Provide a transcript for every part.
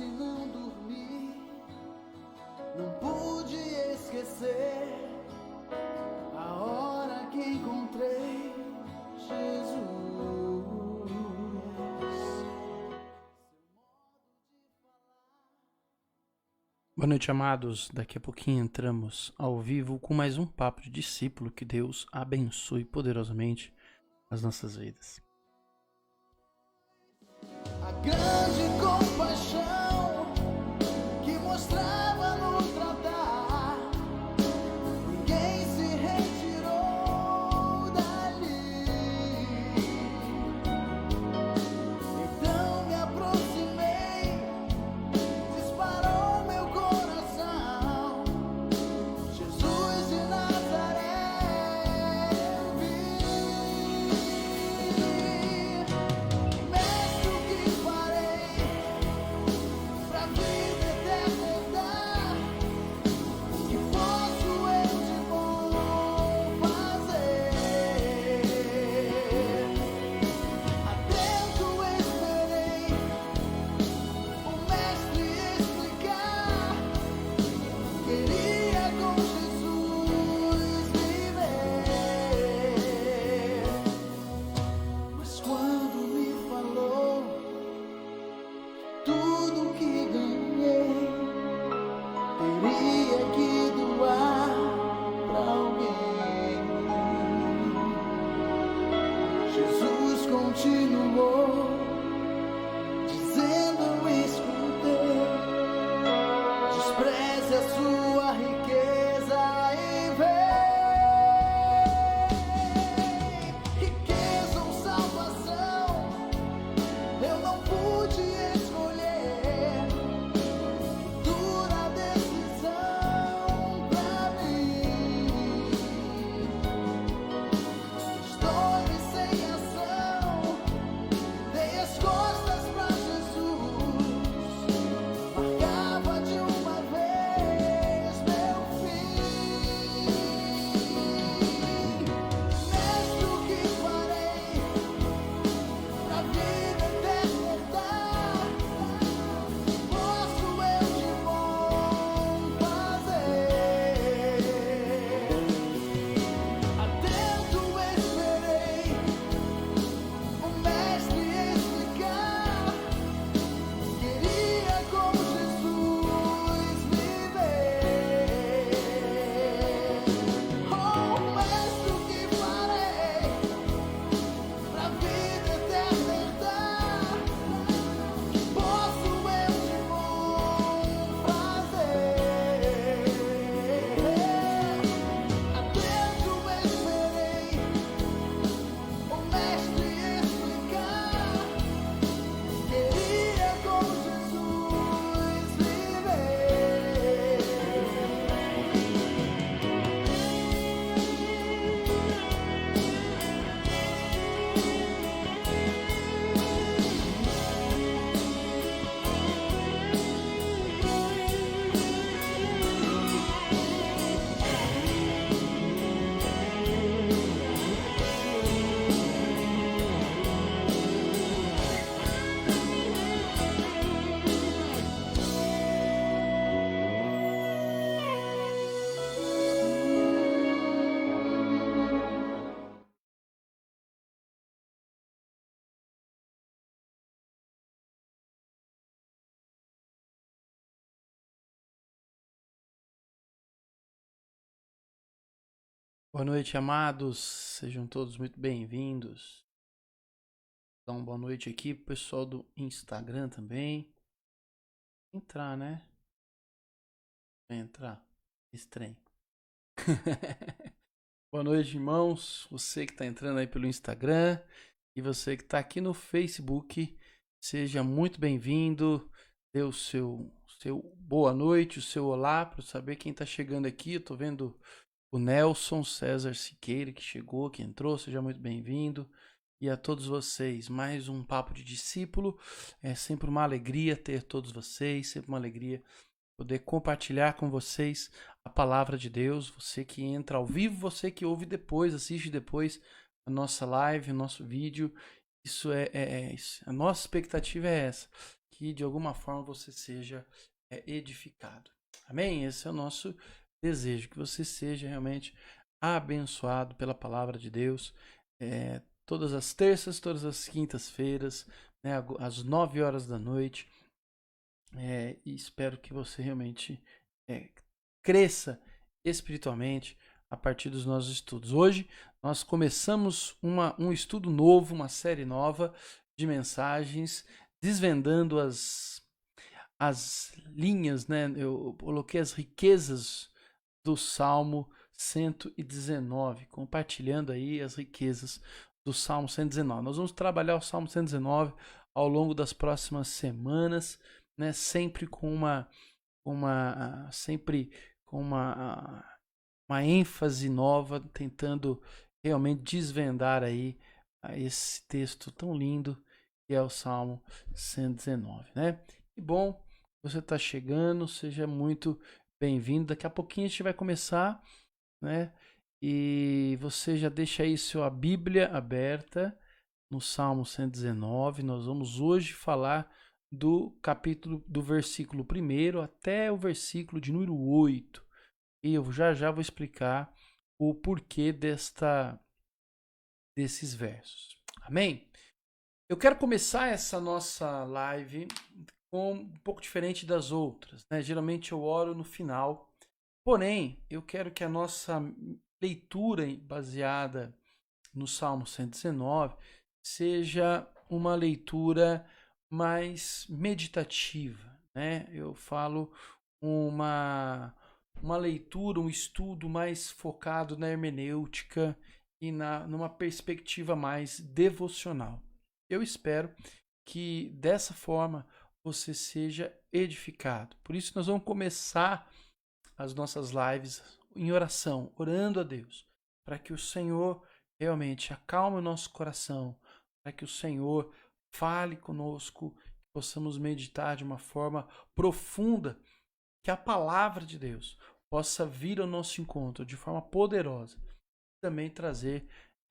quase não dormi, não pude esquecer a hora que encontrei Jesus. Boa noite, amados. Daqui a pouquinho entramos ao vivo com mais um Papo de Discípulo. Que Deus abençoe poderosamente as nossas vidas. A grande compaixão que mostrava no tratar, ninguém se retirou dali. Então me aproximei, disparou meu coração, Jesus de Nazaré eu vi. Mestre, o que farei pra vida eterna dar? Que posso eu de bom fazer? Atento esperei o mestre explicar. Queria com Jesus viver. Mas quando me falou tudo que ganhei, teria que doar pra alguém. Jesus continuou dizendo, eu escutei: despreze a sua riqueza e vem. Riqueza ou salvação, eu não pude escolher. Dura decisão pra mim. Estou-me sem ação, dei as costas pra Jesus. Marcava de uma vez meu fim. Mestre, o que farei pra vida eterna dar? Posso eu de bom fazer? Atento esperei o mestre explicar. Queria com Jesus viver. Oh, mestre, o que farei pra vida eterna dar? Posso eu de bom fazer? Atento esperei o mestre explicar. Queria com Jesus viver. Boa noite, amados. Sejam todos muito bem-vindos. Dá uma boa noite aqui pro pessoal do Instagram também. Entrar, né? Vai entrar. Estranho. Boa noite, irmãos. Você que está entrando aí pelo Instagram e você que está aqui no Facebook, seja muito bem-vindo. Dê o seu boa noite, o seu olá, para saber quem está chegando aqui. Eu estou vendo o Nelson César Siqueira que chegou, que entrou. Seja muito bem-vindo. E a todos vocês, mais um Papo de Discípulo. É sempre uma alegria ter todos vocês, sempre uma alegria poder compartilhar com vocês a palavra de Deus. Você que entra ao vivo, você que ouve depois, assiste depois a nossa live, o nosso vídeo. Isso a nossa expectativa é essa, que de alguma forma você seja edificado. Amém? Esse é o nosso desejo, que você seja realmente abençoado pela palavra de Deus. Todas as terças, todas as quintas-feiras, né, às 9 horas da noite. E espero que você realmente cresça espiritualmente a partir dos nossos estudos. Hoje nós começamos um estudo novo, uma série nova de mensagens, desvendando as linhas, né? Eu coloquei as riquezas do Salmo 119, compartilhando aí as riquezas do Salmo 119. Nós vamos trabalhar o Salmo 119 ao longo das próximas semanas, né? Sempre com uma ênfase nova, tentando realmente desvendar aí esse texto tão lindo que é o Salmo 119, né? Que bom você está chegando, seja muito bem-vindo. Daqui a pouquinho a gente vai começar, né? E você já deixa aí sua Bíblia aberta no Salmo 119. Nós vamos hoje falar do capítulo, do versículo 1 até o versículo de número 8. E eu já vou explicar o porquê desses versos. Amém? Eu quero começar essa nossa live um pouco diferente das outras, né? Geralmente eu oro no final, porém eu quero que a nossa leitura baseada no Salmo 119 seja uma leitura mais meditativa, né? Eu falo uma leitura, um estudo mais focado na hermenêutica e numa perspectiva mais devocional. Eu espero que dessa forma você seja edificado. Por isso nós vamos começar as nossas lives em oração, orando a Deus, para que o Senhor realmente acalme o nosso coração, para que o Senhor fale conosco, que possamos meditar de uma forma profunda, que a palavra de Deus possa vir ao nosso encontro de forma poderosa e também trazer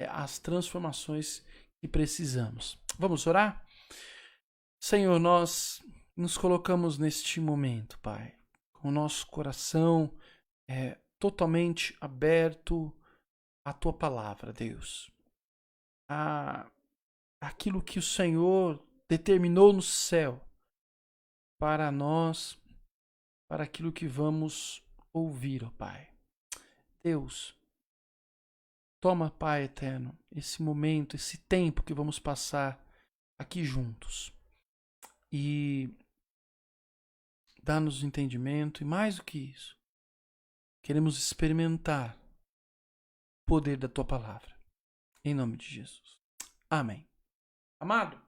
as transformações que precisamos. Vamos orar? Senhor, nós nos colocamos neste momento, Pai, com o nosso coração totalmente aberto à Tua palavra, Deus. Aquilo que o Senhor determinou no céu para nós, para aquilo que vamos ouvir, ó Pai. Deus, toma, Pai eterno, esse momento, esse tempo que vamos passar aqui juntos. E dá-nos entendimento, e mais do que isso, queremos experimentar o poder da Tua palavra. Em nome de Jesus. Amém. Amado,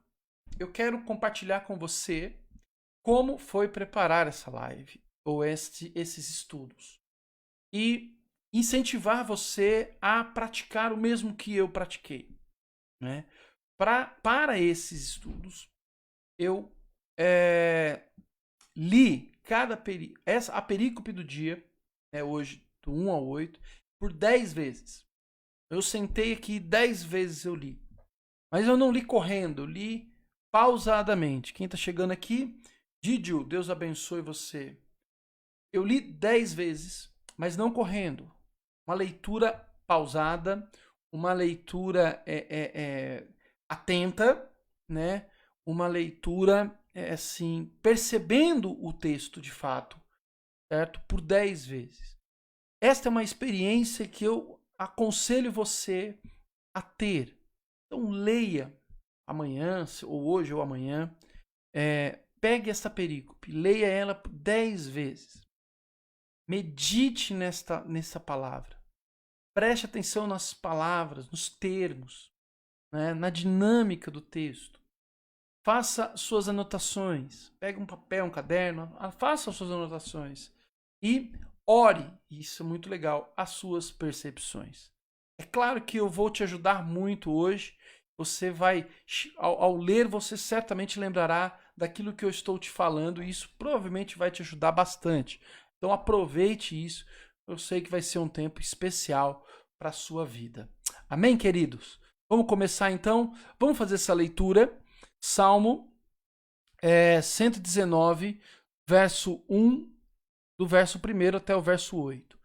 eu quero compartilhar com você como foi preparar essa live, ou esses estudos. E incentivar você a praticar o mesmo que eu pratiquei, né? Para esses estudos, eu li a perícope do dia, hoje, do 1 ao 8, por 10 vezes. Eu sentei aqui 10 vezes eu li. Mas eu não li correndo, eu li pausadamente. Quem está chegando aqui, Didio, Deus abençoe você. Eu li 10 vezes, mas não correndo. Uma leitura pausada, uma leitura atenta, né? Uma leitura assim, percebendo o texto de fato, certo? Por 10 vezes. Esta é uma experiência que eu aconselho você a ter. Então leia amanhã, ou hoje ou amanhã, pegue essa perícope, leia ela por 10 vezes. Medite nessa palavra. Preste atenção nas palavras, nos termos, né, na dinâmica do texto. Faça suas anotações. Pegue um papel, um caderno, faça suas anotações. E ore, isso é muito legal, as suas percepções. É claro que eu vou te ajudar muito hoje. Você vai, ao ler, você certamente lembrará daquilo que eu estou te falando, e isso provavelmente vai te ajudar bastante. Então aproveite isso. Eu sei que vai ser um tempo especial para a sua vida. Amém, queridos? Vamos começar então? Vamos fazer essa leitura. Salmo 119, verso 1, do verso 1 até o verso 8.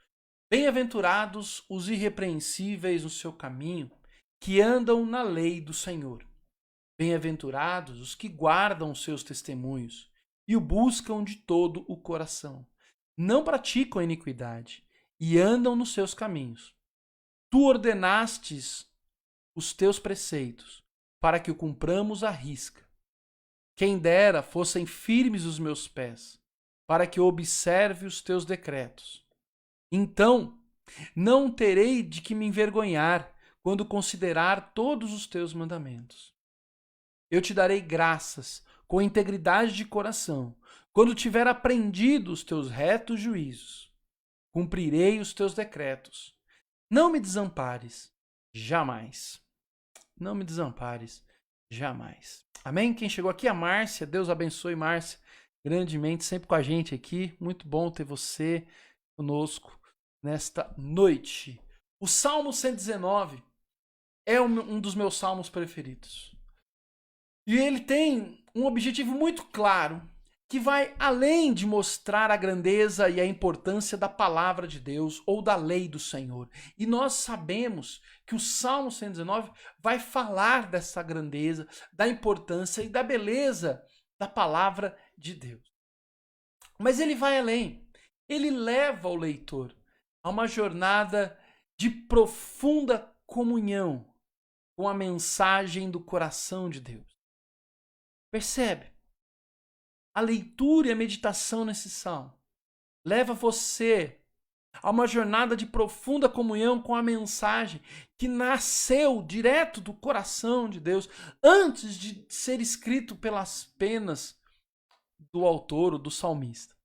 Bem-aventurados os irrepreensíveis no seu caminho, que andam na lei do Senhor. Bem-aventurados os que guardam os seus testemunhos e o buscam de todo o coração. Não praticam a iniquidade e andam nos seus caminhos. Tu ordenastes os teus preceitos para que o cumpramos à risca. Quem dera fossem firmes os meus pés, para que eu observe os teus decretos. Então, não terei de que me envergonhar quando considerar todos os teus mandamentos. Eu te darei graças com integridade de coração, quando tiver aprendido os teus retos juízos. Cumprirei os teus decretos. Não me desampares, jamais. Não me desampares, jamais. Amém? Quem chegou aqui é a Márcia. Deus abençoe, Márcia, grandemente, sempre com a gente aqui. Muito bom ter você conosco nesta noite. O Salmo 119 é um dos meus salmos preferidos. E ele tem um objetivo muito claro, que vai além de mostrar a grandeza e a importância da palavra de Deus ou da lei do Senhor. E nós sabemos que o Salmo 119 vai falar dessa grandeza, da importância e da beleza da palavra de Deus. Mas ele vai além. Ele leva o leitor a uma jornada de profunda comunhão com a mensagem do coração de Deus. Percebe? A leitura e a meditação nesse salmo leva você a uma jornada de profunda comunhão com a mensagem que nasceu direto do coração de Deus antes de ser escrito pelas penas do autor ou do salmista.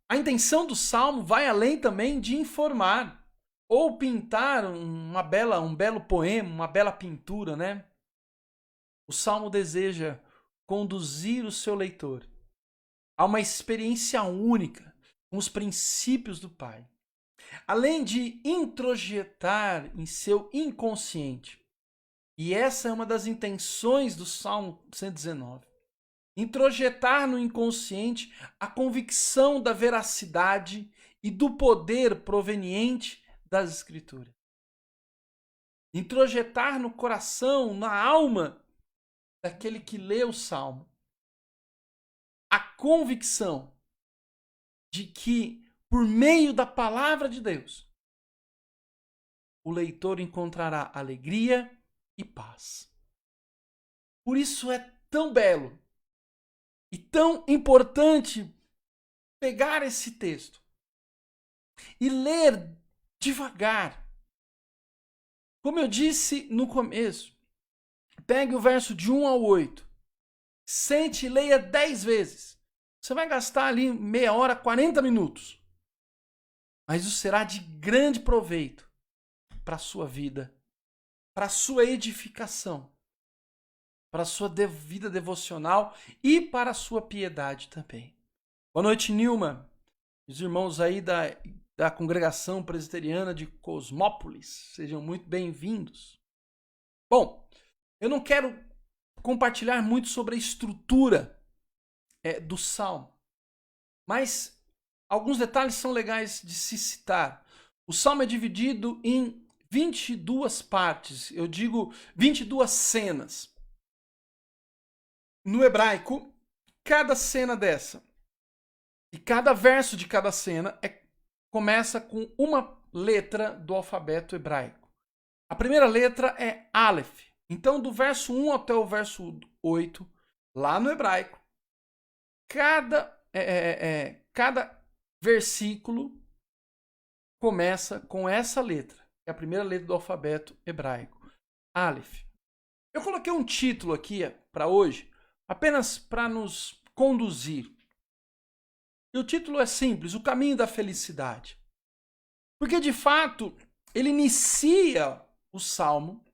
A intenção do salmo vai além também de informar ou pintar um belo poema, uma bela pintura, né? O salmo deseja conduzir o seu leitor a uma experiência única com os princípios do Pai, além de introjetar em seu inconsciente. E essa é uma das intenções do Salmo 119. Introjetar no inconsciente a convicção da veracidade e do poder proveniente das Escrituras. Introjetar no coração, na alma daquele que lê o Salmo, a convicção de que, por meio da palavra de Deus, o leitor encontrará alegria e paz. Por isso é tão belo e tão importante pegar esse texto e ler devagar. Como eu disse no começo, pegue o verso de 1 ao 8. Sente e leia 10 vezes. Você vai gastar ali meia hora, 40 minutos. Mas isso será de grande proveito para a sua vida, para a sua edificação, para a sua vida devocional e para a sua piedade também. Boa noite, Nilma. Os irmãos aí da congregação presbiteriana de Cosmópolis, sejam muito bem-vindos. Bom, eu não quero compartilhar muito sobre a estrutura do Salmo, mas alguns detalhes são legais de se citar. O Salmo é dividido em 22 partes, eu digo 22 cenas. No hebraico, cada cena dessa e cada verso de cada cena começa com uma letra do alfabeto hebraico. A primeira letra é Aleph. Então, do verso 1 até o verso 8, lá no hebraico, cada versículo começa com essa letra, que é a primeira letra do alfabeto hebraico, Aleph. Eu coloquei um título aqui para hoje, apenas para nos conduzir. E o título é simples, O Caminho da Felicidade. Porque, de fato, ele inicia o Salmo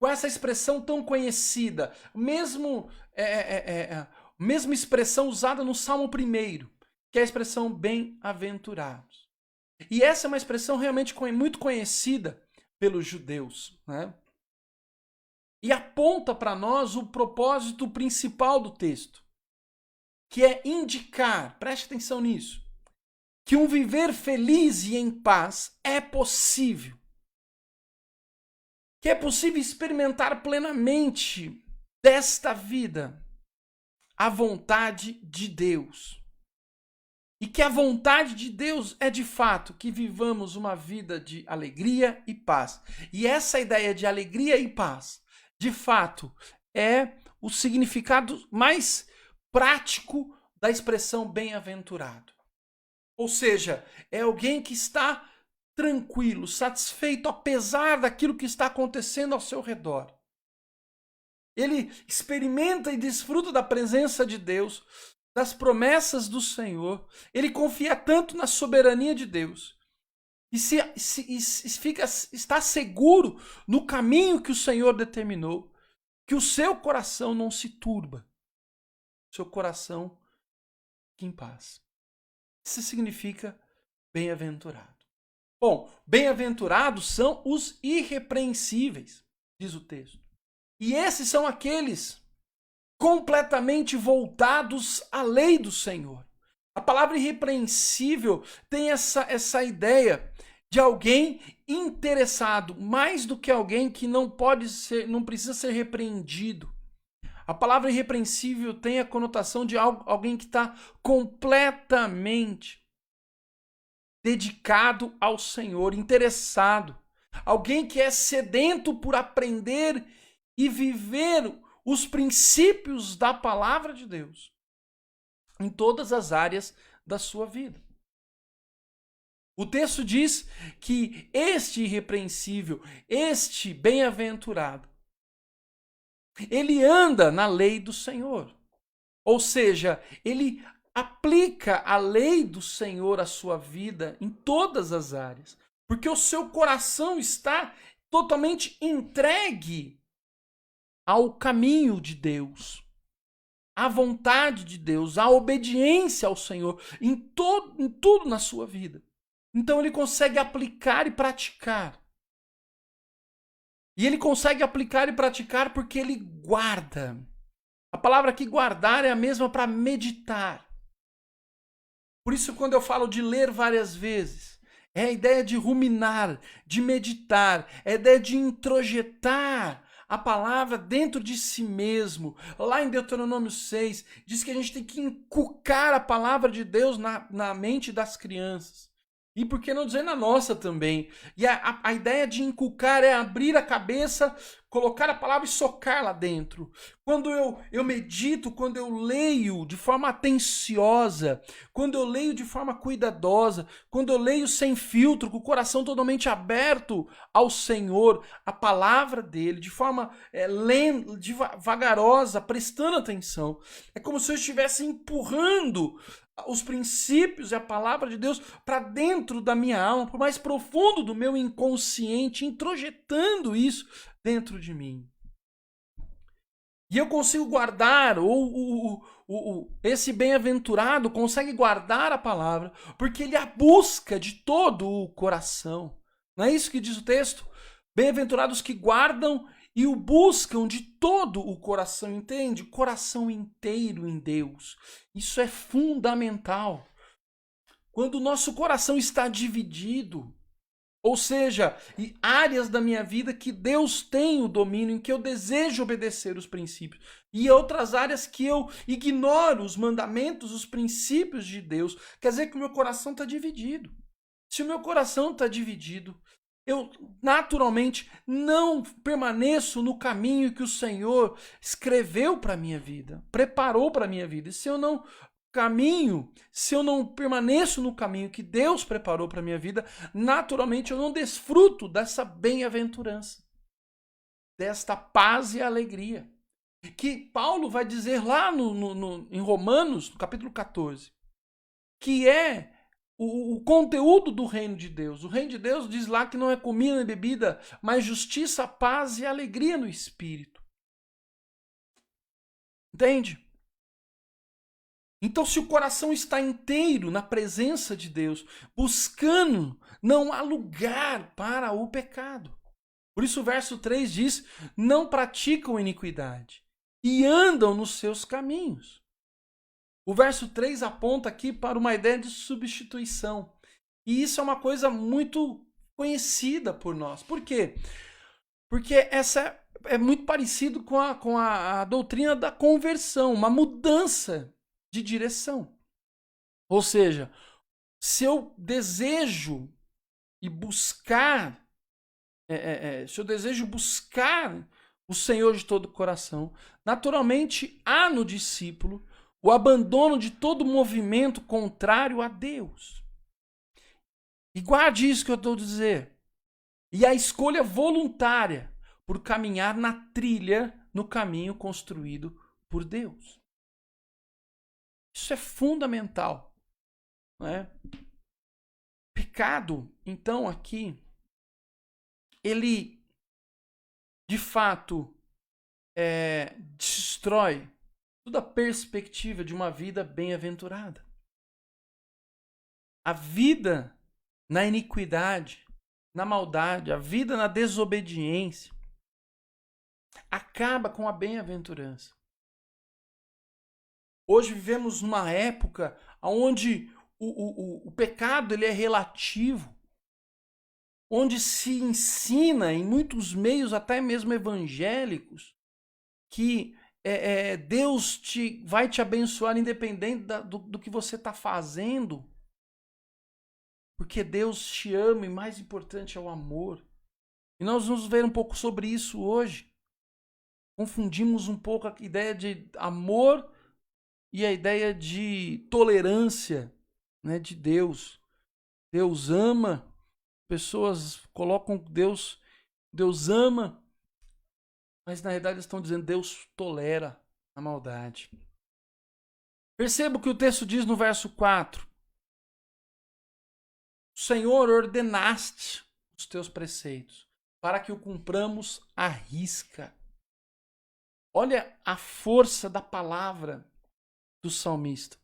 com essa expressão tão conhecida, mesma expressão usada no Salmo 1, que é a expressão bem-aventurados. E essa é uma expressão realmente muito conhecida pelos judeus, né? e aponta para nós o propósito principal do texto, que é indicar, preste atenção nisso, que um viver feliz e em paz é possível. Que é possível experimentar plenamente desta vida a vontade de Deus. E que a vontade de Deus é de fato que vivamos uma vida de alegria e paz. E essa ideia de alegria e paz, de fato, é o significado mais prático da expressão bem-aventurado. Ou seja, é alguém que está tranquilo, satisfeito, apesar daquilo que está acontecendo ao seu redor. Ele experimenta e desfruta da presença de Deus, das promessas do Senhor. Ele confia tanto na soberania de Deus. E está seguro no caminho que o Senhor determinou, que o seu coração não se turba. Seu coração fica em paz. Isso significa bem-aventurado. Bom, bem-aventurados são os irrepreensíveis, diz o texto. E esses são aqueles completamente voltados à lei do Senhor. A palavra irrepreensível tem essa ideia de alguém interessado, mais do que alguém que não precisa ser repreendido. A palavra irrepreensível tem a conotação de alguém que está completamente dedicado ao Senhor, interessado. Alguém que é sedento por aprender e viver os princípios da palavra de Deus em todas as áreas da sua vida. O texto diz que este irrepreensível, este bem-aventurado, ele anda na lei do Senhor. Ou seja, ele aplica a lei do Senhor à sua vida em todas as áreas. Porque o seu coração está totalmente entregue ao caminho de Deus, à vontade de Deus, à obediência ao Senhor, em tudo na sua vida. Então ele consegue aplicar e praticar. E ele consegue aplicar e praticar porque ele guarda. A palavra aqui guardar é a mesma para meditar. Por isso, quando eu falo de ler várias vezes, é a ideia de ruminar, de meditar, é a ideia de introjetar a palavra dentro de si mesmo. Lá em Deuteronômio 6, diz que a gente tem que inculcar a palavra de Deus na mente das crianças. E por que não dizer na nossa também? E a ideia de inculcar é abrir a cabeça, colocar a palavra e socar lá dentro. Quando eu medito, quando eu leio de forma atenciosa, quando eu leio de forma cuidadosa, quando eu leio sem filtro, com o coração totalmente aberto ao Senhor, a palavra dele, de forma vagarosa, prestando atenção, é como se eu estivesse empurrando os princípios e a palavra de Deus para dentro da minha alma, para o mais profundo do meu inconsciente, introjetando isso dentro de mim. E eu consigo guardar, esse bem-aventurado consegue guardar a palavra, porque ele a busca de todo o coração. Não é isso que diz o texto? Bem-aventurados que guardam e o buscam de todo o coração, entende? Coração inteiro em Deus. Isso é fundamental. Quando o nosso coração está dividido, ou seja, em áreas da minha vida que Deus tem o domínio, em que eu desejo obedecer os princípios, e outras áreas que eu ignoro os mandamentos, os princípios de Deus, quer dizer que o meu coração está dividido. Se o meu coração está dividido, eu naturalmente não permaneço no caminho que o Senhor escreveu para a minha vida, preparou para a minha vida. E se eu não permaneço no caminho que Deus preparou para a minha vida, naturalmente eu não desfruto dessa bem-aventurança, desta paz e alegria. Que Paulo vai dizer lá em Romanos, no capítulo 14, que é o conteúdo do reino de Deus. O reino de Deus diz lá que não é comida nem bebida, mas justiça, paz e alegria no Espírito. Entende? Então, se o coração está inteiro na presença de Deus, buscando, não há lugar para o pecado. Por isso o verso 3 diz: não praticam iniquidade e andam nos seus caminhos. O verso 3 aponta aqui para uma ideia de substituição. E isso é uma coisa muito conhecida por nós. Por quê? Porque essa é muito parecido com a doutrina da conversão, uma mudança de direção. Ou seja, se eu desejo e buscar, se eu desejo buscar o Senhor de todo o coração, naturalmente há no discípulo o abandono de todo movimento contrário a Deus. E guarde isso que eu estou a dizer. E a escolha voluntária por caminhar na trilha, no caminho construído por Deus. Isso é fundamental. Não é? Pecado, então, aqui, ele, de fato, destrói toda a perspectiva de uma vida bem-aventurada. A vida na iniquidade, na maldade, a vida na desobediência, acaba com a bem-aventurança. Hoje vivemos numa época onde o pecado ele é relativo, onde se ensina em muitos meios, até mesmo evangélicos, que Deus vai te abençoar independente do que você está fazendo, porque Deus te ama e mais importante é o amor. E nós vamos ver um pouco sobre isso hoje. Confundimos um pouco a ideia de amor e a ideia de tolerância, né, de Deus. Deus ama, pessoas colocam Deus ama, mas na realidade eles estão dizendo Deus tolera a maldade. Perceba o que o texto diz no verso 4. Senhor, ordenaste os teus preceitos para que o cumpramos à risca. Olha a força da palavra do salmista.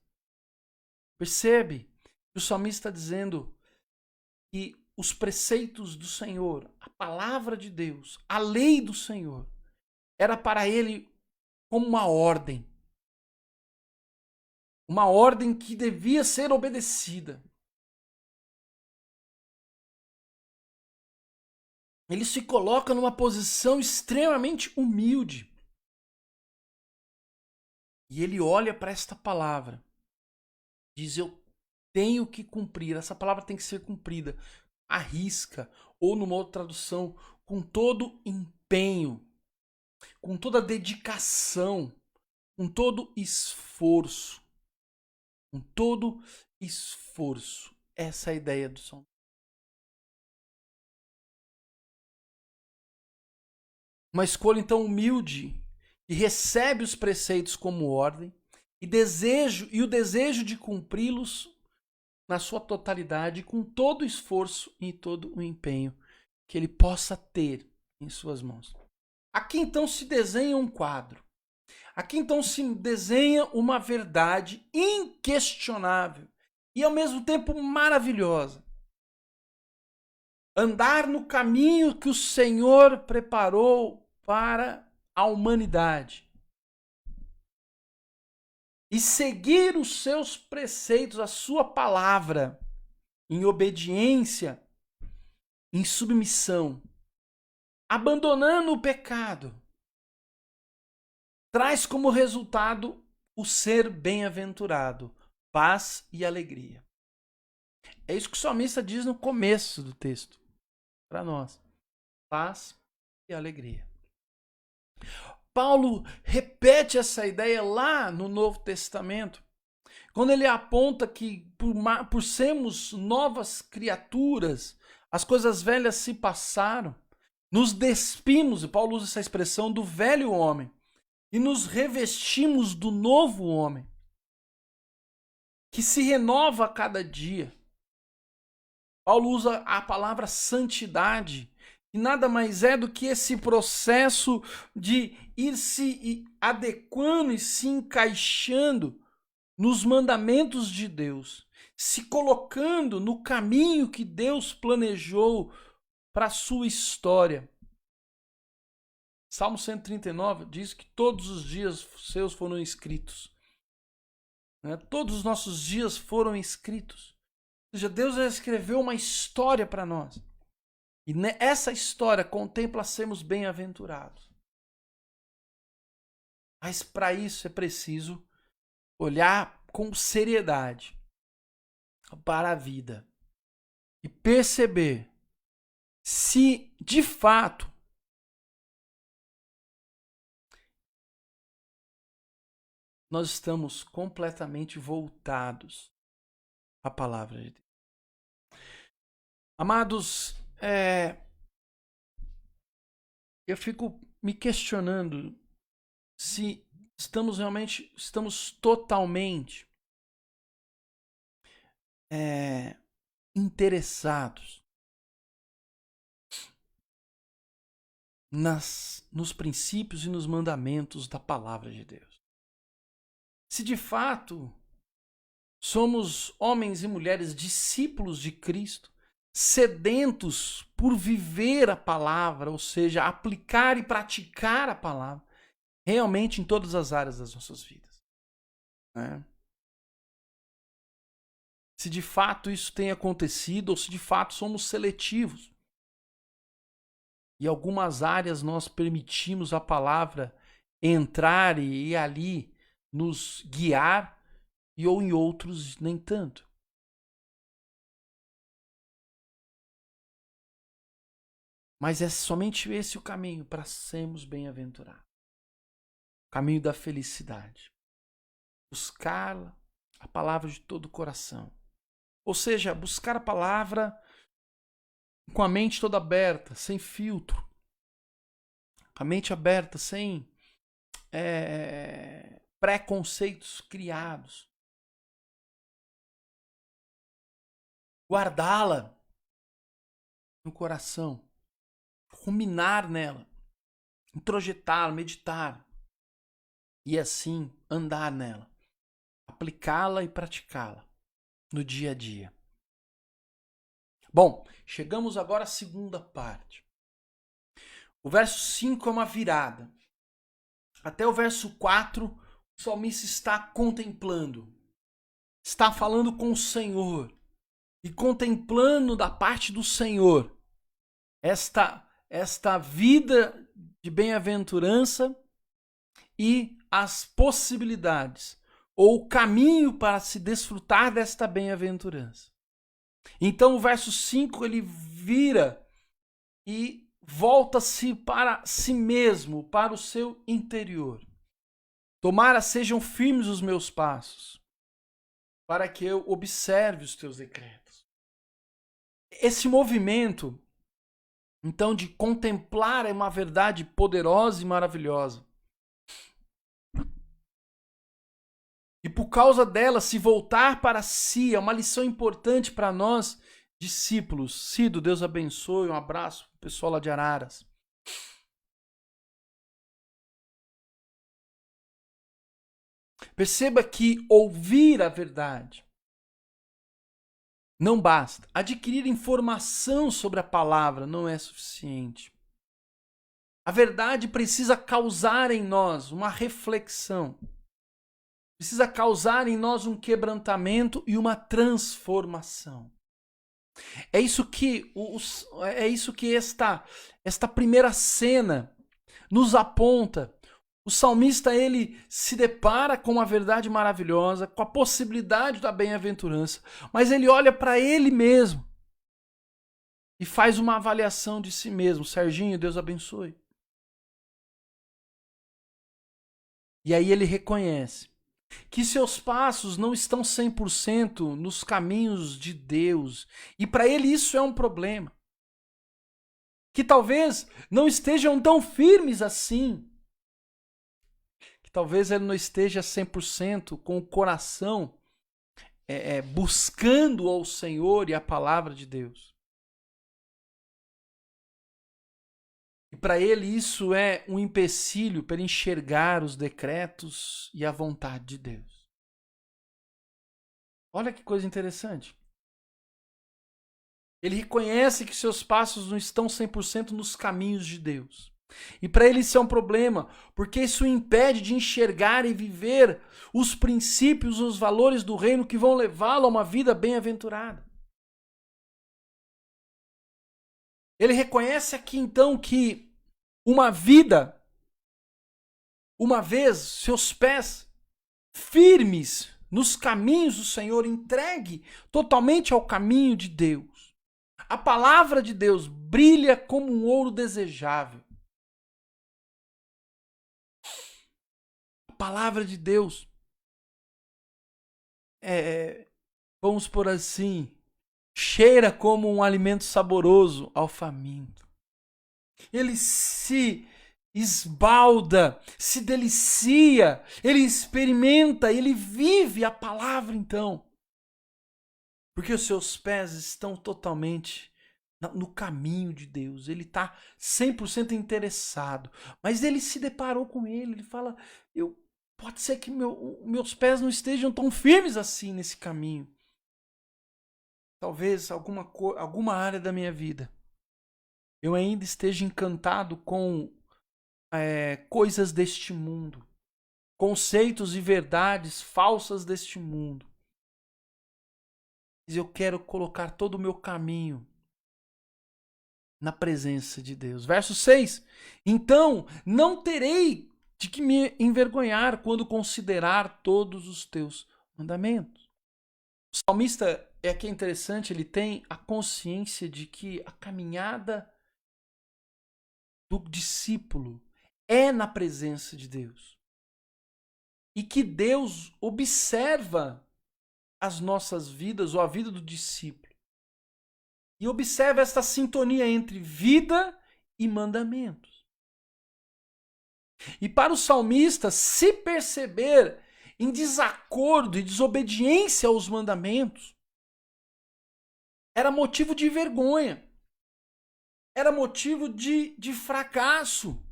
Percebe que o salmista está dizendo que os preceitos do Senhor, a palavra de Deus, a lei do Senhor, era para ele como uma ordem. Uma ordem que devia ser obedecida. Ele se coloca numa posição extremamente humilde. E ele olha para esta palavra. Diz, eu tenho que cumprir. Essa palavra tem que ser cumprida. À risca. Ou numa outra tradução, com todo empenho. Com toda dedicação. Com todo esforço. Com todo esforço. Essa é a ideia do Salmo. Uma escolha então humilde e recebe os preceitos como ordem e o desejo de cumpri-los na sua totalidade, com todo o esforço e todo o empenho que ele possa ter em suas mãos. Aqui então se desenha um quadro. Aqui então se desenha uma verdade inquestionável e ao mesmo tempo maravilhosa. Andar no caminho que o Senhor preparou para a humanidade. E seguir os seus preceitos, a sua palavra, em obediência, em submissão, abandonando o pecado, traz como resultado o ser bem-aventurado, paz e alegria. É isso que o salmista diz no começo do texto. Para nós, paz e alegria. Paulo repete essa ideia lá no Novo Testamento, quando ele aponta que por sermos novas criaturas, as coisas velhas se passaram, nos despimos, e Paulo usa essa expressão, do velho homem, e nos revestimos do novo homem, que se renova a cada dia. Paulo usa a palavra santidade, que nada mais é do que esse processo de ir se adequando e se encaixando nos mandamentos de Deus, se colocando no caminho que Deus planejou para a sua história. Salmo 139 diz que todos os dias seus foram escritos. Né? Todos os nossos dias foram escritos. Ou seja, Deus escreveu uma história para nós. E essa história contempla sermos bem-aventurados. Mas para isso é preciso olhar com seriedade para a vida e perceber se de fato nós estamos completamente voltados à palavra de Deus. Amados, eu fico me questionando se estamos totalmente interessados nos princípios e nos mandamentos da palavra de Deus. Se de fato somos homens e mulheres discípulos de Cristo, sedentos por viver a palavra, ou seja, aplicar e praticar a palavra, realmente em todas as áreas das nossas vidas. Né? Se de fato isso tem acontecido, ou se de fato somos seletivos. E em algumas áreas nós permitimos a palavra entrar e ali nos guiar, ou em outros nem tanto. Mas é somente esse o caminho para sermos bem-aventurados. O caminho da felicidade. Buscar a palavra de todo o coração. Ou seja, buscar a palavra com a mente toda aberta, sem filtro. Com a mente aberta, sem preconceitos criados. Guardá-la no coração. Ruminar nela. Introjetá-la, meditar. E assim andar nela. Aplicá-la e praticá-la no dia a dia. Bom, chegamos agora à segunda parte. O verso 5 é uma virada. Até o verso 4, o salmista está contemplando. Está falando com o Senhor. E contemplando da parte do Senhor esta vida de bem-aventurança e as possibilidades ou o caminho para se desfrutar desta bem-aventurança. Então o verso 5 ele vira e volta-se para si mesmo, para o seu interior. Tomara sejam firmes os meus passos, para que eu observe os teus decretos. Esse movimento, então, de contemplar é uma verdade poderosa e maravilhosa. E por causa dela, se voltar para si é uma lição importante para nós, discípulos. Cido, Deus abençoe. Um abraço para o pessoal lá de Araras. Perceba que ouvir a verdade não basta. Adquirir informação sobre a palavra não é suficiente. A verdade precisa causar em nós uma reflexão. Precisa causar em nós um quebrantamento e uma transformação. É isso que esta primeira cena nos aponta. O salmista ele se depara com uma verdade maravilhosa, com a possibilidade da bem-aventurança, mas ele olha para ele mesmo e faz uma avaliação de si mesmo. Serginho, Deus abençoe. E aí ele reconhece que seus passos não estão 100% nos caminhos de Deus. E para ele isso é um problema. Que talvez não estejam tão firmes assim. Que talvez ele não esteja 100% com o coração buscando ao Senhor e a palavra de Deus. E para ele isso é um empecilho para enxergar os decretos e a vontade de Deus. Olha que coisa interessante. Ele reconhece que seus passos não estão 100% nos caminhos de Deus. E para ele isso é um problema, porque isso o impede de enxergar e viver os princípios, os valores do reino que vão levá-lo a uma vida bem-aventurada. Ele reconhece aqui então que uma vida, uma vez seus pés firmes nos caminhos do Senhor, entregue totalmente ao caminho de Deus. A palavra de Deus brilha como um ouro desejável. A palavra de Deus vamos por assim, cheira como um alimento saboroso ao faminto. Ele se esbalda, se delicia, ele experimenta, ele vive a palavra então. Porque os seus pés estão totalmente no caminho de Deus. Ele está 100% interessado. Mas ele se deparou com ele fala, pode ser que meus pés não estejam tão firmes assim nesse caminho. Talvez alguma área da minha vida eu ainda esteja encantado com coisas deste mundo, conceitos e verdades falsas deste mundo. Mas eu quero colocar todo o meu caminho na presença de Deus. Verso 6. Então, não terei de que me envergonhar quando considerar todos os teus mandamentos. O salmista, aqui é interessante, ele tem a consciência de que a caminhada do discípulo é na presença de Deus. E que Deus observa as nossas vidas, ou a vida do discípulo. E observa esta sintonia entre vida e mandamentos. E para o salmista, se perceber em desacordo e desobediência aos mandamentos, era motivo de vergonha. Era motivo de fracasso.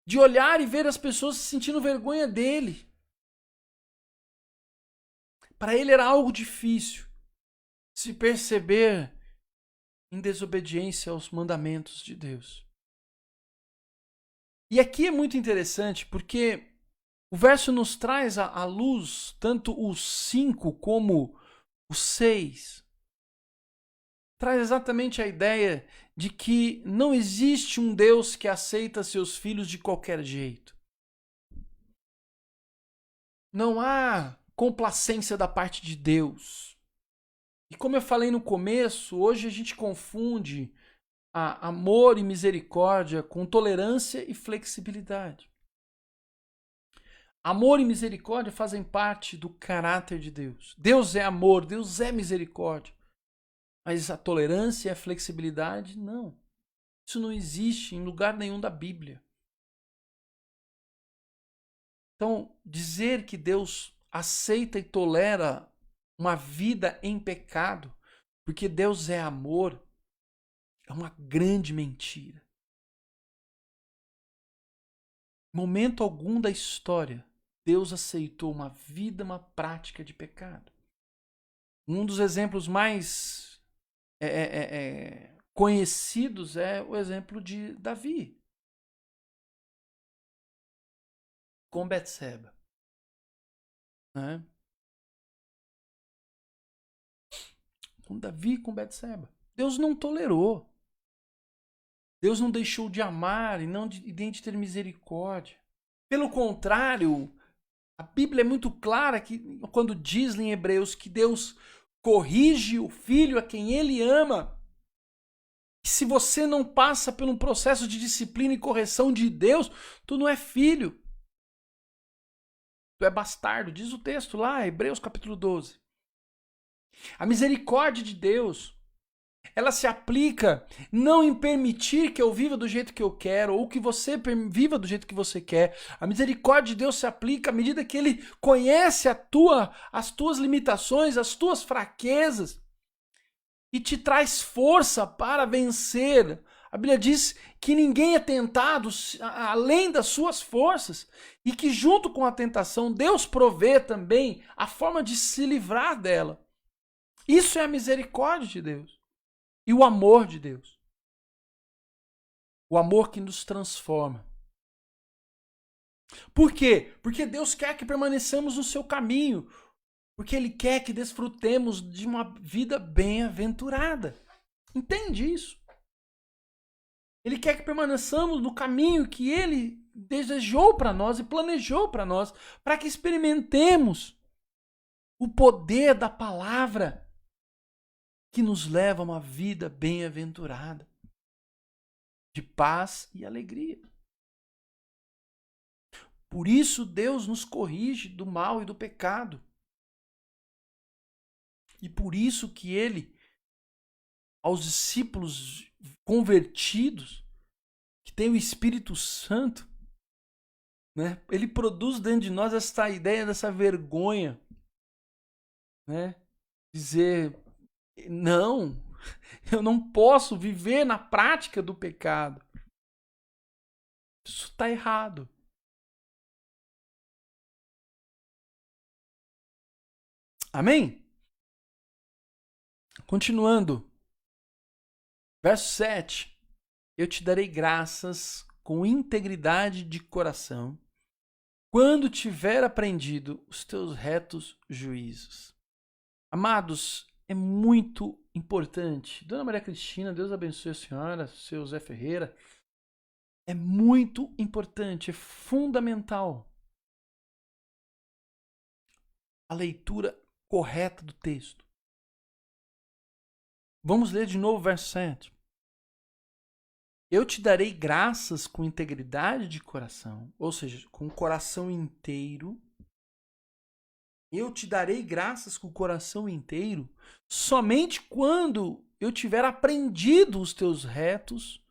De olhar e ver as pessoas sentindo vergonha dele. Para ele era algo difícil se perceber em desobediência aos mandamentos de Deus. E aqui é muito interessante porque o verso nos traz à luz tanto o 5 como o 6. Traz exatamente a ideia de que não existe um Deus que aceita seus filhos de qualquer jeito. Não há complacência da parte de Deus. E como eu falei no começo, hoje a gente confunde amor e misericórdia com tolerância e flexibilidade. Amor e misericórdia fazem parte do caráter de Deus. Deus é amor, Deus é misericórdia. Mas a tolerância e a flexibilidade, não. Isso não existe em lugar nenhum da Bíblia. Então, dizer que Deus aceita e tolera uma vida em pecado, porque Deus é amor, é uma grande mentira. Em momento algum da história, Deus aceitou uma vida, uma prática de pecado. Um dos exemplos mais conhecidos é o exemplo de Davi com Betseba. Né? Com Davi com Betseba. Deus não tolerou. Deus não deixou de amar e nem de ter misericórdia. Pelo contrário, a Bíblia é muito clara que quando diz em Hebreus que Deus corrige o filho a quem ele ama. E se você não passa por um processo de disciplina e correção de Deus, tu não é filho. Tu é bastardo, diz o texto lá, Hebreus capítulo 12. A misericórdia de Deus, ela se aplica não em permitir que eu viva do jeito que eu quero ou que você viva do jeito que você quer. A misericórdia de Deus se aplica à medida que Ele conhece as tuas limitações, as tuas fraquezas e te traz força para vencer. A Bíblia diz que ninguém é tentado além das suas forças e que junto com a tentação Deus provê também a forma de se livrar dela. Isso é a misericórdia de Deus. E o amor de Deus. O amor que nos transforma. Por quê? Porque Deus quer que permaneçamos no seu caminho. Porque Ele quer que desfrutemos de uma vida bem-aventurada. Entende isso? Ele quer que permaneçamos no caminho que Ele desejou para nós e planejou para nós, para que experimentemos o poder da palavra que nos leva a uma vida bem-aventurada, de paz e alegria. Por isso Deus nos corrige do mal e do pecado. E por isso que Ele, aos discípulos convertidos, que tem o Espírito Santo, né, Ele produz dentro de nós essa ideia dessa vergonha, né? Dizer, não, eu não posso viver na prática do pecado. Isso está errado. Amém? Continuando. Verso 7. Eu te darei graças com integridade de coração, quando tiver aprendido os teus retos juízos. Amados, é muito importante. Dona Maria Cristina, Deus abençoe a senhora, seu Zé Ferreira. É muito importante, é fundamental a leitura correta do texto. Vamos ler de novo o verso 7. Eu te darei graças com integridade de coração, ou seja, com o coração inteiro. Eu te darei graças com o coração inteiro, somente quando eu tiver aprendido os teus retos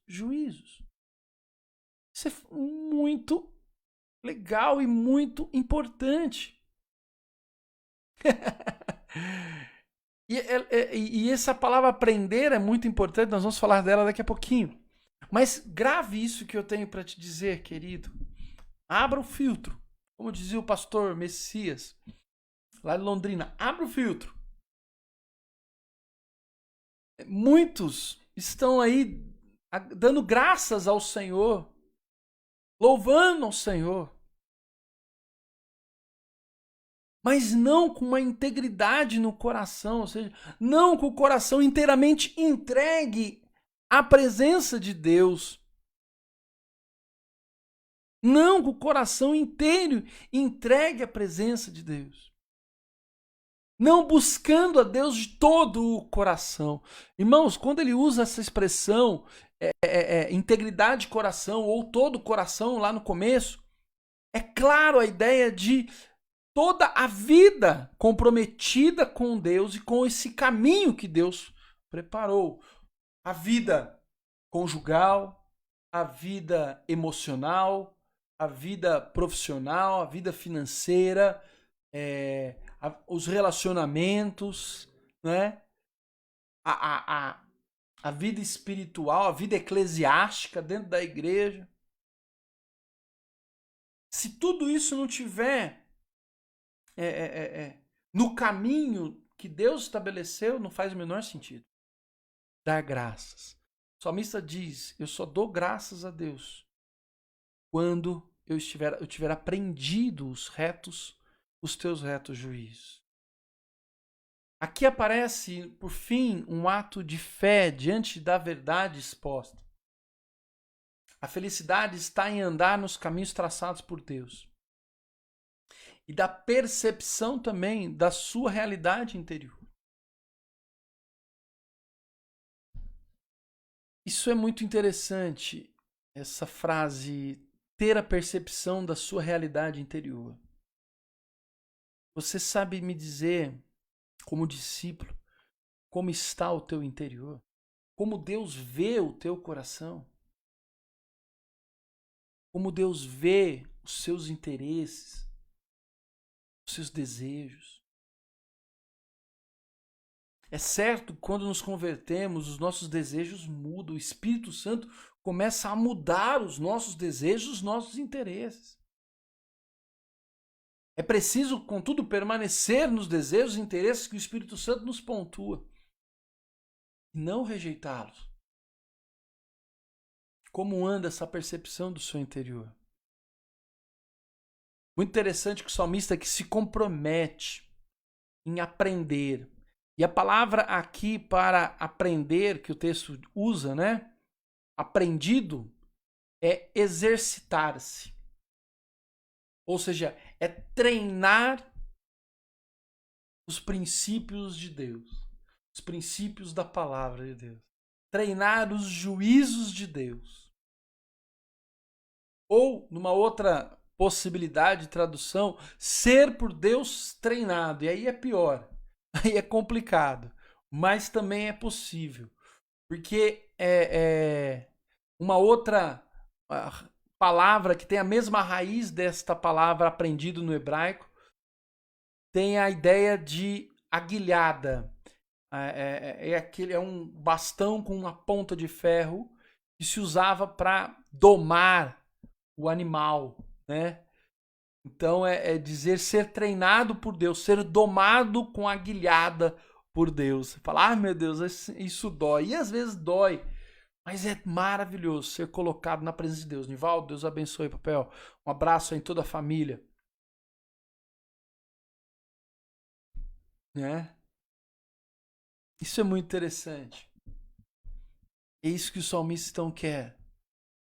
juízos. Isso é muito legal e muito importante. E essa palavra aprender é muito importante, nós vamos falar dela daqui a pouquinho. Mas grave isso que eu tenho para te dizer, querido. Abra o filtro. Como dizia o pastor Messias, lá de Londrina, abra o filtro. Muitos estão aí dando graças ao Senhor, louvando ao Senhor, mas não com uma integridade no coração, ou seja, não com o coração inteiramente entregue à presença de Deus. Não com o coração inteiro entregue à presença de Deus. Não buscando a Deus de todo o coração. Irmãos, quando ele usa essa expressão, integridade de coração ou todo o coração lá no começo, é claro a ideia de toda a vida comprometida com Deus e com esse caminho que Deus preparou. A vida conjugal, a vida emocional, a vida profissional, a vida financeira, os relacionamentos, né? A vida espiritual, a vida eclesiástica dentro da igreja. Se tudo isso não tiver no caminho que Deus estibeleceu, não faz o menor sentido. Dar graças. O salmista diz, eu só dou graças a Deus quando eu tiver aprendido os teus retos juízos. Aqui aparece, por fim, um ato de fé diante da verdade exposta. A felicidade está em andar nos caminhos traçados por Deus. E da percepção também da sua realidade interior. Isso é muito interessante, essa frase, ter a percepção da sua realidade interior. Você sabe me dizer, como discípulo, como está o teu interior? Como Deus vê o teu coração? Como Deus vê os seus interesses, os seus desejos? É certo que quando nos convertemos, os nossos desejos mudam. O Espírito Santo começa a mudar os nossos desejos, os nossos interesses. É preciso, contudo, permanecer nos desejos e interesses que o Espírito Santo nos pontua. E não rejeitá-los. Como anda essa percepção do seu interior? Muito interessante que o salmista aqui se compromete em aprender. E a palavra aqui para aprender, que o texto usa, né? Aprendido, é exercitar-se. Ou seja, é treinar os princípios de Deus. Os princípios da palavra de Deus. Treinar os juízos de Deus. Ou, numa outra possibilidade de tradução, ser por Deus treinado. E aí é pior. Aí é complicado. Mas também é possível. Porque uma outra palavra que tem a mesma raiz desta palavra aprendido no hebraico tem a ideia de aguilhada. É um bastão com uma ponta de ferro que se usava para domar o animal, né? Então é dizer ser treinado por Deus, ser domado com a aguilhada por Deus. Você fala, meu Deus, isso dói. E às vezes dói, mas é maravilhoso ser colocado na presença de Deus. Nivaldo, Deus abençoe, papel. Um abraço aí em toda a família. Né? Isso é muito interessante. É isso que o salmista então quer.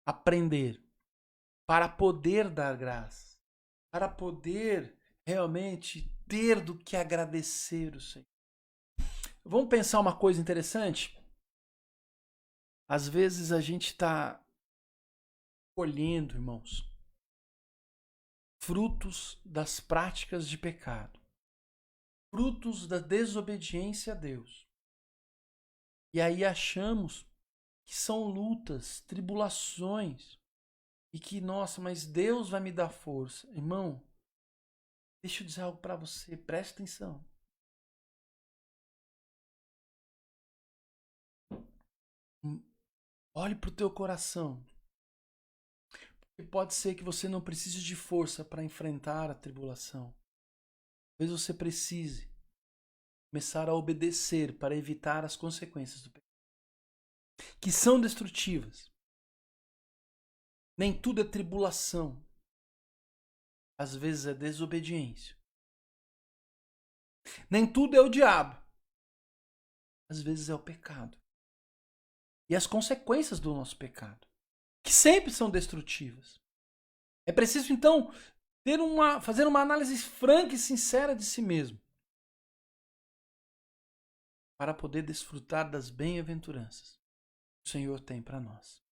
Aprender. Para poder dar graça. Para poder realmente ter do que agradecer o Senhor. Vamos pensar uma coisa interessante? Às vezes a gente está colhendo, irmãos, frutos das práticas de pecado. Frutos da desobediência a Deus. E aí achamos que são lutas, tribulações. E que, nossa, mas Deus vai me dar força. Irmão, deixa eu dizer algo para você, preste atenção. Olhe para o teu coração. Porque pode ser que você não precise de força para enfrentar a tribulação. Talvez você precise começar a obedecer para evitar as consequências do pecado. Que são destrutivas. Nem tudo é tribulação. Às vezes é desobediência. Nem tudo é o diabo. Às vezes é o pecado. E as consequências do nosso pecado, que sempre são destrutivas. É preciso, então, fazer uma análise franca e sincera de si mesmo para poder desfrutar das bem-aventuranças que o Senhor tem para nós.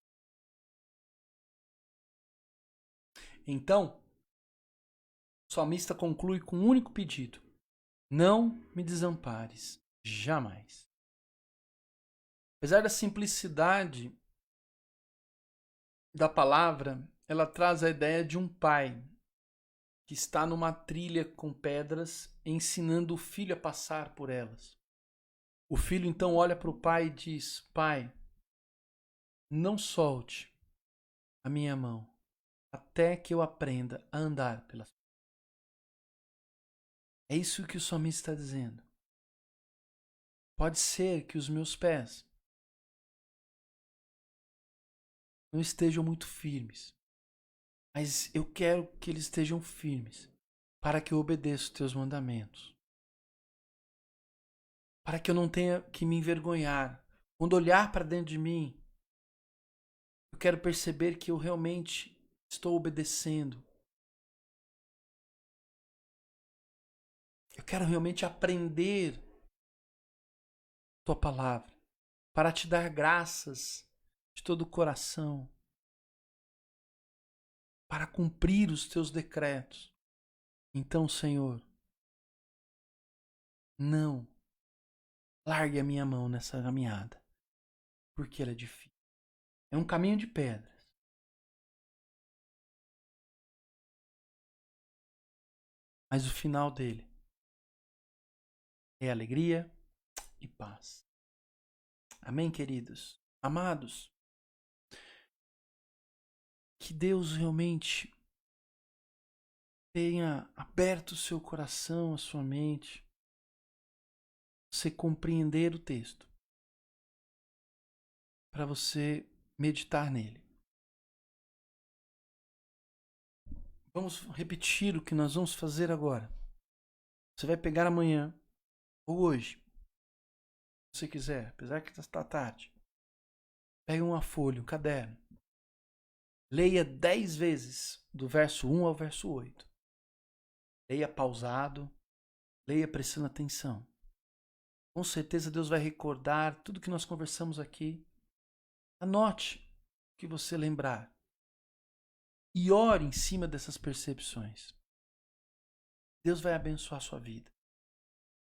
Então, o salmista conclui com um único pedido: não me desampares jamais. Apesar da simplicidade da palavra, ela traz a ideia de um pai que está numa trilha com pedras, ensinando o filho a passar por elas. O filho então olha para o pai e diz: Pai, não solte a minha mão até que eu aprenda a andar pelas pedras. É isso que o salmista está dizendo. Pode ser que os meus pés não estejam muito firmes, mas eu quero que eles estejam firmes para que eu obedeça os teus mandamentos. Para que eu não tenha que me envergonhar. Quando olhar para dentro de mim, eu quero perceber que eu realmente estou obedecendo. Eu quero realmente aprender a tua palavra para te dar graças de todo o coração, para cumprir os teus decretos. Então, Senhor, não largue a minha mão nessa caminhada, porque ela é difícil. É um caminho de pedras. Mas o final dele é alegria e paz. Amém, queridos? Amados, que Deus realmente tenha aberto o seu coração, a sua mente, você compreender o texto, para você meditar nele. Vamos repetir o que nós vamos fazer agora. Você vai pegar amanhã ou hoje, se você quiser, apesar que está tarde. Pegue uma folha, um caderno. Leia 10 vezes, do verso 1 ao verso 8. Leia pausado, leia prestando atenção. Com certeza Deus vai recordar tudo que nós conversamos aqui. Anote o que você lembrar. E ore em cima dessas percepções. Deus vai abençoar a sua vida.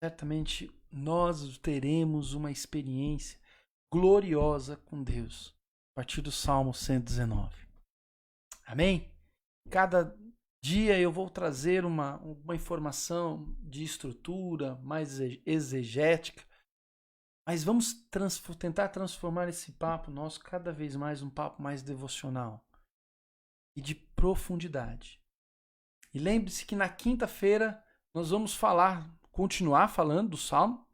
Certamente nós teremos uma experiência gloriosa com Deus. A partir do Salmo 119. Amém? Cada dia eu vou trazer uma informação de estrutura mais exegética, mas vamos tentar transformar esse papo nosso cada vez mais um papo mais devocional e de profundidade. E lembre-se que na quinta-feira nós vamos continuar falando do Salmo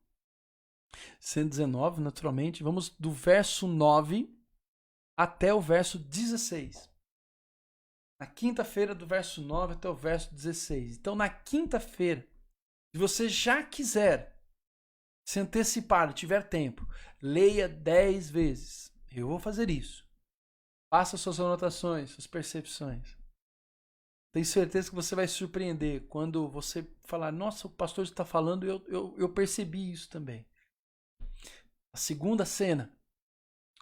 119, naturalmente. Vamos do verso 9 até o verso 16. Na quinta-feira, do verso 9 até o verso 16. Então, na quinta-feira, se você já quiser se antecipar, tiver tempo, leia 10 vezes. Eu vou fazer isso. Faça suas anotações, suas percepções. Tenho certeza que você vai se surpreender quando você falar, nossa, o pastor está falando, eu percebi isso também. A segunda cena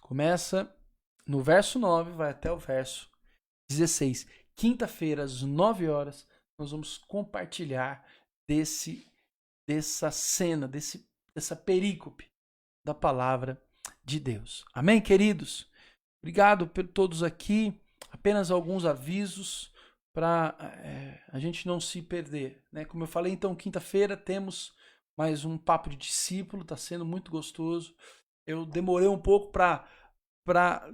começa no verso 9, vai até o verso 16. Quinta-feira, às 9 horas, nós vamos compartilhar dessa cena, dessa perícope da palavra de Deus. Amém, queridos? Obrigado por todos aqui. Apenas alguns avisos para a gente não se perder, né? Como eu falei, então, quinta-feira temos mais um papo de discípulo, está sendo muito gostoso. Eu demorei um pouco para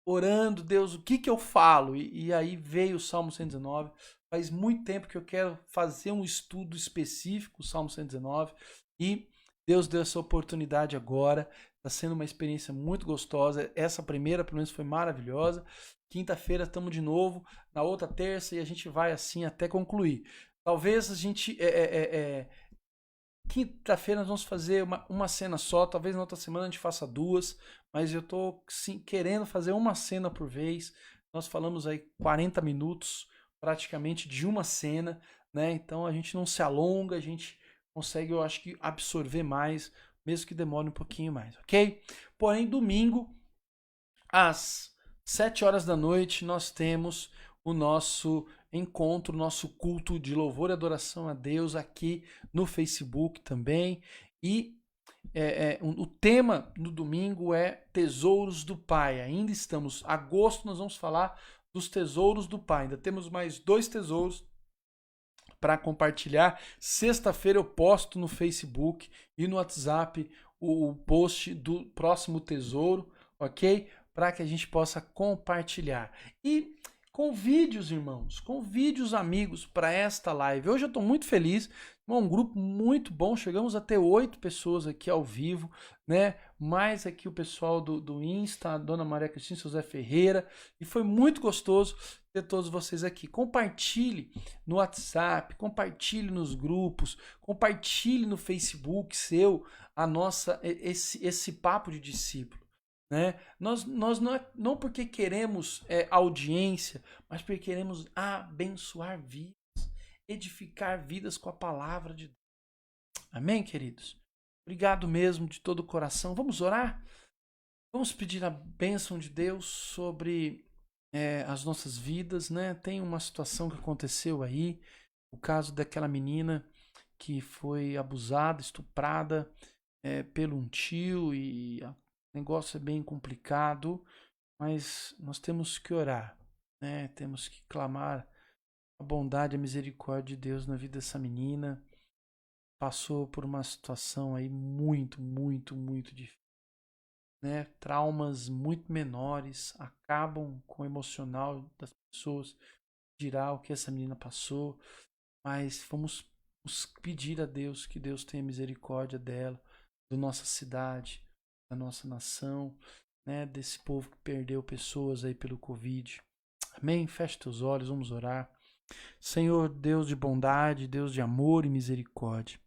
orando, Deus, o que eu falo? E aí veio o Salmo 119. Faz muito tempo que eu quero fazer um estudo específico, o Salmo 119, e Deus deu essa oportunidade agora. Está sendo uma experiência muito gostosa. Essa primeira, pelo menos, foi maravilhosa. Quinta-feira estamos de novo, na outra terça, e a gente vai assim até concluir. Talvez a gente... Quinta-feira nós vamos fazer uma cena só, talvez na outra semana a gente faça 2, mas eu estou querendo fazer uma cena por vez. Nós falamos aí 40 minutos praticamente de uma cena, né? Então a gente não se alonga, a gente consegue, eu acho que, absorver mais, mesmo que demore um pouquinho mais, ok? Porém, domingo, às 7 horas da noite, nós temos o nosso encontro, nosso culto de louvor e adoração a Deus aqui no Facebook também. E o tema no domingo é Tesouros do Pai. Ainda estamos, agosto, nós vamos falar dos tesouros do Pai. Ainda temos mais 2 tesouros para compartilhar. Sexta-feira eu posto no Facebook e no WhatsApp o post do próximo tesouro, ok? Para que a gente possa compartilhar. E convide os irmãos, convide os amigos para esta live. Hoje eu estou muito feliz, um grupo muito bom, chegamos a ter 8 pessoas aqui ao vivo, né? Mais aqui o pessoal do Insta, a Dona Maria Cristina, José Ferreira, e foi muito gostoso ter todos vocês aqui. Compartilhe no WhatsApp, compartilhe nos grupos, compartilhe no Facebook esse papo de discípulo. Né? Nós não porque queremos audiência, mas porque queremos abençoar vidas, edificar vidas com a palavra de Deus. Amém, queridos? Obrigado mesmo de todo o coração. Vamos orar? Vamos pedir a bênção de Deus sobre as nossas vidas, né? Tem uma situação que aconteceu aí, o caso daquela menina que foi abusada, estuprada pelo um tio, e o negócio é bem complicado, mas nós temos que orar, né? Temos que clamar a bondade, a misericórdia de Deus na vida dessa menina. Passou por uma situação aí muito, muito, muito difícil, né? Traumas muito menores acabam com o emocional das pessoas, dirá o que essa menina passou, mas vamos pedir a Deus que Deus tenha misericórdia dela, da nossa cidade, da nossa nação, né? Desse povo que perdeu pessoas aí pelo Covid. Amém? Feche teus olhos, vamos orar. Senhor, Deus de bondade, Deus de amor e misericórdia.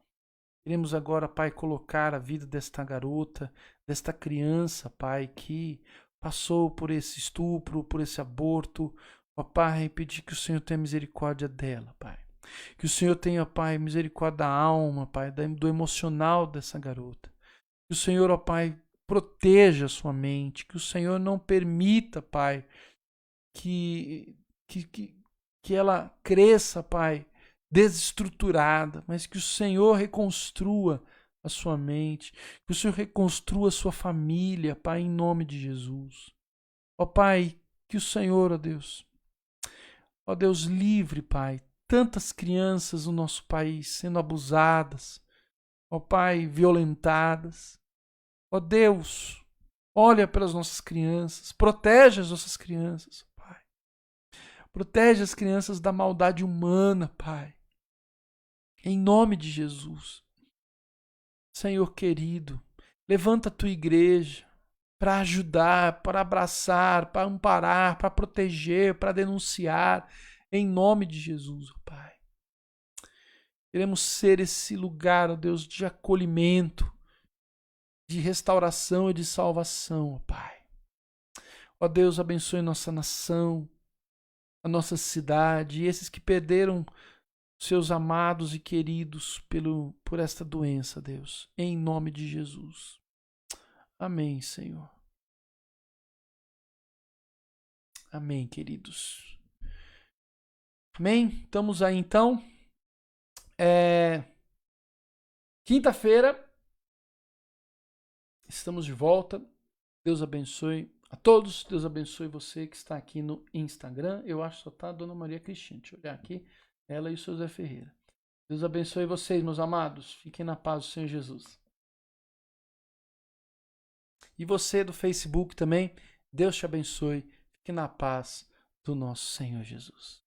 Queremos agora, Pai, colocar a vida desta garota, desta criança, Pai, que passou por esse estupro, por esse aborto. Ó Pai, pedir que o Senhor tenha misericórdia dela, Pai. Que o Senhor tenha, Pai, misericórdia da alma, Pai, do emocional dessa garota. Que o Senhor, ó Pai, proteja a sua mente. Que o Senhor não permita, Pai, que, que, que, que ela cresça, Pai, desestruturada, mas que o Senhor reconstrua a sua mente, que o Senhor reconstrua a sua família, Pai, em nome de Jesus. Ó Pai, que o Senhor, ó Deus, livre, Pai, tantas crianças no nosso país sendo abusadas, ó Pai, violentadas. Ó Deus, olha pelas nossas crianças, protege as nossas crianças, Pai. Protege as crianças da maldade humana, Pai. Em nome de Jesus. Senhor querido, levanta a tua igreja para ajudar, para abraçar, para amparar, para proteger, para denunciar. Em nome de Jesus, ó Pai. Queremos ser esse lugar, ó Deus, de acolhimento, de restauração e de salvação, ó Pai. Ó Deus, abençoe nossa nação, a nossa cidade e esses que perderam seus amados e queridos por esta doença, Deus. Em nome de Jesus. Amém, Senhor. Amém, queridos. Amém? Estamos aí então. Quinta-feira. Estamos de volta. Deus abençoe a todos. Deus abençoe você que está aqui no Instagram. Eu acho que só está a Dona Maria Cristina. Deixa eu olhar aqui. Ela e o seu Zé Ferreira. Deus abençoe vocês, meus amados. Fiquem na paz do Senhor Jesus. E você do Facebook também. Deus te abençoe. Fique na paz do nosso Senhor Jesus.